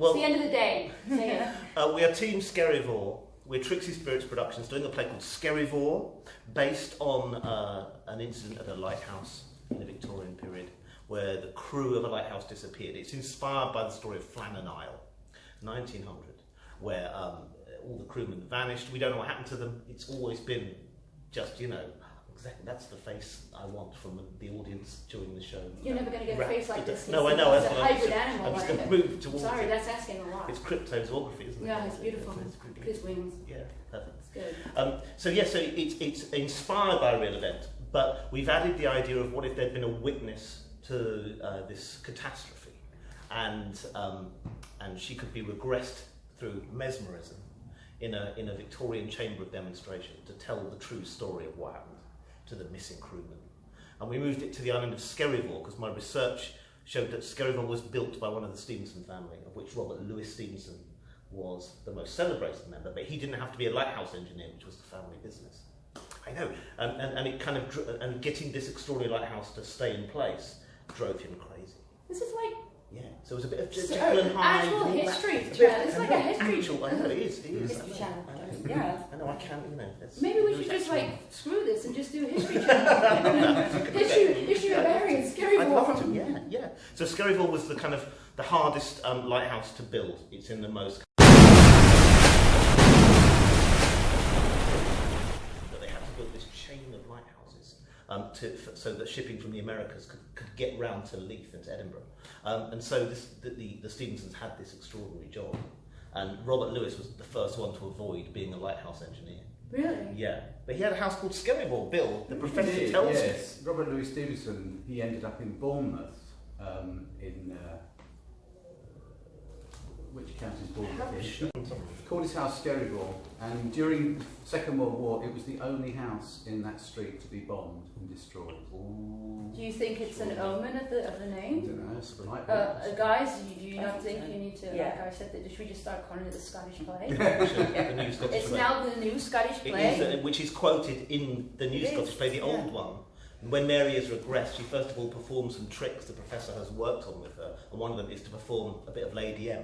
Well, it's the end of the day. We are Team Skerryvore. We're TRIKSY Spirits Productions doing a play called Skerryvore, based on an incident at a lighthouse in the Victorian period where the crew of a lighthouse disappeared. It's inspired by the story of Flannan Isle, 1900, where all the crewmen vanished. We don't know what happened to them. It's always been just, you know, exactly, that's the face I want from the audience during the show. You're never going to get a face like this. No, I know. It's a hybrid animal. I'm just going to move towards Sorry, it. that's asking a lot. It's cryptozoography, isn't it? Yeah, it's beautiful. His wings. Yeah, perfect. It's good. So it's inspired by a real event, but we've added the idea of what if there'd been a witness to this catastrophe, and she could be regressed through mesmerism in a Victorian chamber of demonstration to tell the true story of what happened to the missing crewmen. And we moved it to the island of Skerryvore because my research showed that Skerryvore was built by one of the Stevenson family, of which Robert Louis Stevenson was the most celebrated member, but he didn't have to be a lighthouse engineer, which was the family business. I know, and it kind of and getting this extraordinary lighthouse to stay in place drove him crazy. This is like so it was a bit of Jekyll and Hyde. Actual history channel. It's like a history channel. I know it is. History channel. Yeah. I know. I can't. You know. Maybe we should just like screw this and just do a history channel. issue a variant. Skerryvore. I'd love to. Yeah. So Skerryvore was the kind of the hardest lighthouse to build. It's in the most. But they had to build this chain of lighthouses so that shipping from the Americas could get round to Leith and to Edinburgh. And so the Stevensons had this extraordinary job. And Robert Louis was the first one to avoid being a lighthouse engineer. Really? Yeah. But he had a house called Skerryvore. Bill, the professor tells me. Yes, Robert Louis Stevenson, he ended up in Bournemouth, which county is Bournemouth? He called his house Skerryvore, and during the Second World War, it was the only house in that street to be bombed and destroyed. Ooh. Do you think it's an omen of the name? I don't know, it's like guys, do you not think you need to, like I said, should we just start calling it the Scottish play? The new Scottish it's play. now the new Scottish play. It is, which is quoted in the new Scottish play, the old one. When Mary is regressed, she first of all performs some tricks the professor has worked on with her, and one of them is to perform a bit of Lady M.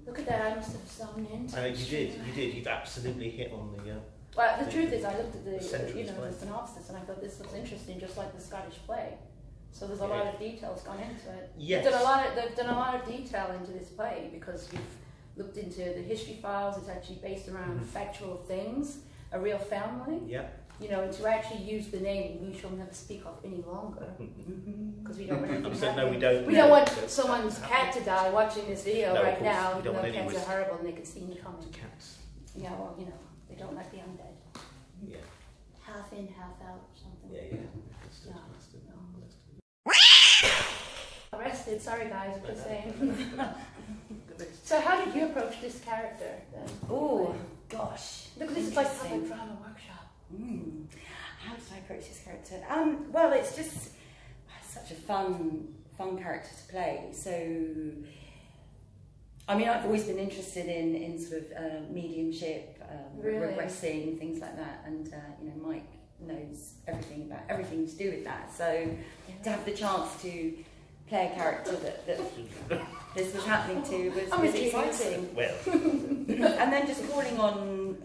Look at that, I must have zoned in. You did. You've absolutely hit on the... well, the truth is, I looked at the synopsis and I thought this looks interesting, just like the Scottish play. So there's a lot of details gone into it. Yes. They've done a lot of detail into this play because you've looked into the history files. It's actually based around factual things, a real family. Yeah. You know, and to actually use the name "We Shall Never Speak of" any longer, because we don't want anything to happen. We don't. We don't want someone's cat to die watching this video right now. Even though cats are horrible and they can see me coming. Cats. Yeah, well, you know, they don't like the undead. Yeah. Half in, half out, or something. Yeah. Arrested. Sorry, guys. I'm just saying. So, how did you approach this character then? Oh gosh! Look, this is like public drama workshop. How did I approach this character? Well, it's just such a fun character to play. So, I mean, I've always been interested in sort of mediumship, regressing, things like that. And you know, Mike knows everything to do with that. So, to have the chance to play a character that this was happening to was exciting. Well, and then just calling on.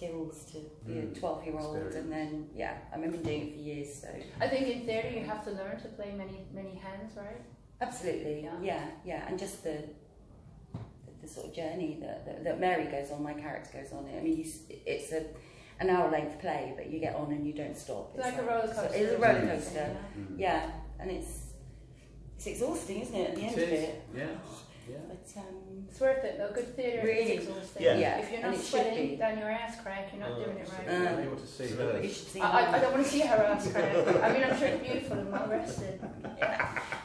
Skills to be a 12-year-old, and then I've been doing it for years. So I think in theatre you have to learn to play many hands, right? Absolutely, yeah, and just the sort of journey that Mary goes on, my character goes on. I mean, it's an hour-length play, but you get on and you don't stop. It's like a roller coaster. It's a roller coaster, and it's exhausting, isn't it? At the end of it, But it's worth it though. Good theatre really is exhausting. Yeah. If you're not sweating down your ass crack, you're not doing it right. you want to see her. You should see I don't want to see her ass crack. I mean, I'm sure it's beautiful and well rested. Well,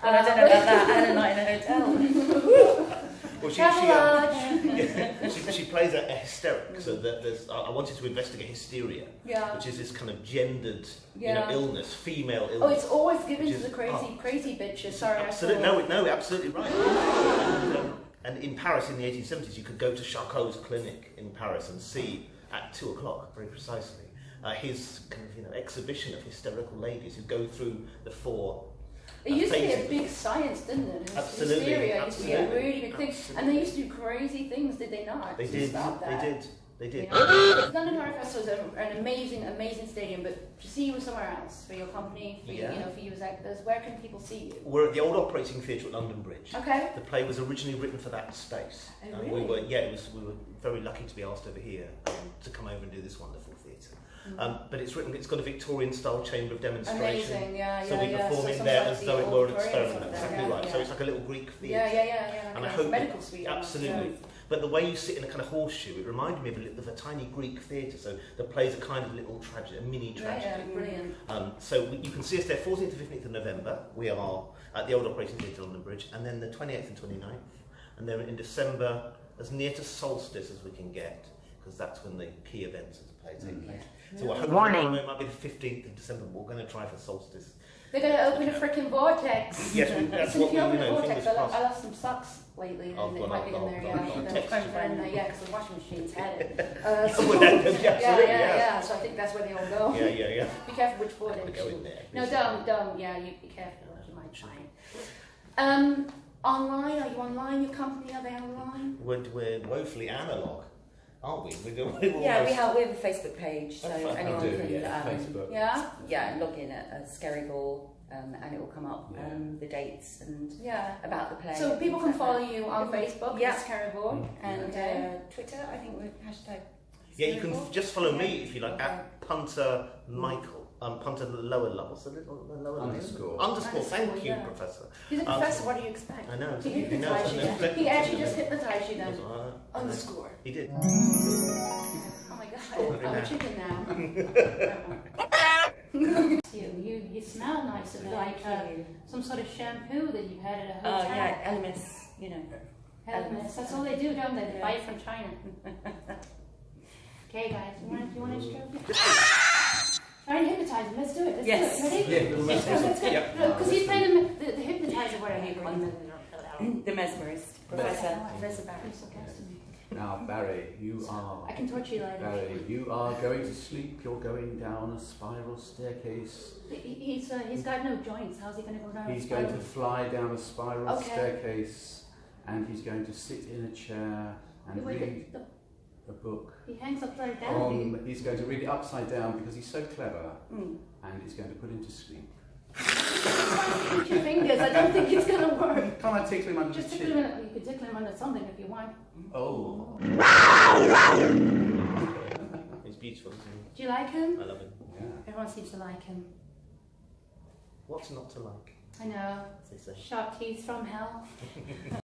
I don't know about that. And a night in a hotel. Well, she plays a hysteric, so that I wanted to investigate hysteria, which is this kind of gendered illness, female illness. Oh, it's always given to the crazy bitches. Sorry, absolutely, no, absolutely right. And in Paris in the 1870s, you could go to Charcot's clinic in Paris and see at 2 o'clock, very precisely, his kind of exhibition of hysterical ladies who go through the 4 It used to be a phasing. big science, didn't it? Absolutely, Hysteria used to be a absolutely, really big thing. absolutely. And they used to do crazy things, did they not? They to did. stop that? They did. You know? London Horror Festival is an amazing, amazing stadium, but to see you somewhere else, for your company, for you know, for you as actors, where can people see you? We're at the old operating theatre at London Bridge. Okay. The play was originally written for that space. Oh, And really? we were very lucky to be asked over here to come over and do this wonderful theatre. But it's got a Victorian style chamber of demonstration. Amazing, yeah. So we perform in there as though it were an experiment. Exactly right. So it's like a little Greek theatre. Yeah. And I Like hope a medical suite. absolutely. almost, But the way you sit in a kind of horseshoe, it reminded me of a tiny Greek theatre. So the play's a kind of little tragedy, a mini tragedy. Yeah, brilliant. You can see us there 14th to 15th of November. We are at the old operating theatre London Bridge, and then the 28th and 29th. And then in December, as near to solstice as we can get, because that's when the key events of the play take place. So we're hoping it might be the 15th of December, but we're going to try for solstice. They're going to open a freaking vortex. Yes, that's So what if we you open a fingers vortex, I crossed. lost some socks lately, and Oh, it God, might be in oh, there, God, yeah. oh, And text yeah, because the washing machine's had it. Yeah, So I think that's where they all go. Yeah. Be careful which vortex. Go in there. No, don't. Yeah, you be careful. You might find. Online? Are you online? Your company? Are they online? We're woefully analogue, aren't we? We have a Facebook page, so Oh, fine. anyone can Facebook. log in at Scary Ball, and it will come up the dates and about the play. So people can follow you on Facebook, Yeah. Scary Ball, and Twitter. I think with hashtag. Yeah, you can just follow me if you like Okay. at Punter Michael. Punter the lower level, so the lower Underscore. Underscore. Thank you, Yeah. Professor. He's a professor. What do you expect? I know. He He hypnotized you. knows. He actually just hypnotized you then. Yes, Underscore. He did. Oh my God, I'm a chicken now. you smell nice. It's like some sort of shampoo that you've had at a Oh hotel. yeah, Elemis, you know. Elemis. That's all they do, don't they? They buy it from China. Okay, guys, you want to stroke? I hypnotise him. Let's do it. Let's do it. Ready? Let's go. Because he's playing the hypnotizer, whatever you call him. The mesmerist, Professor Barry. He's so close to me. Now, Barry, you are. I can torture you later. Barry, you are going to sleep. You're going down a spiral staircase. He's got no joints. How's he going to go down? He's going to fly down a spiral Okay. staircase, and he's going to sit in a chair and Wait, read a book. he hangs upside down. He's going to read it upside down because he's so clever, and he's going to put him to sleep. Put your fingers. I don't think it's going to work. Can't I tickle him under Just the tickle chin? him. You could tickle him under something if you want. Oh. He's beautiful, isn't Do you like him? he? I love him. Yeah. Everyone seems to like him. What's not to like? I know. As they say. Sharp teeth from hell.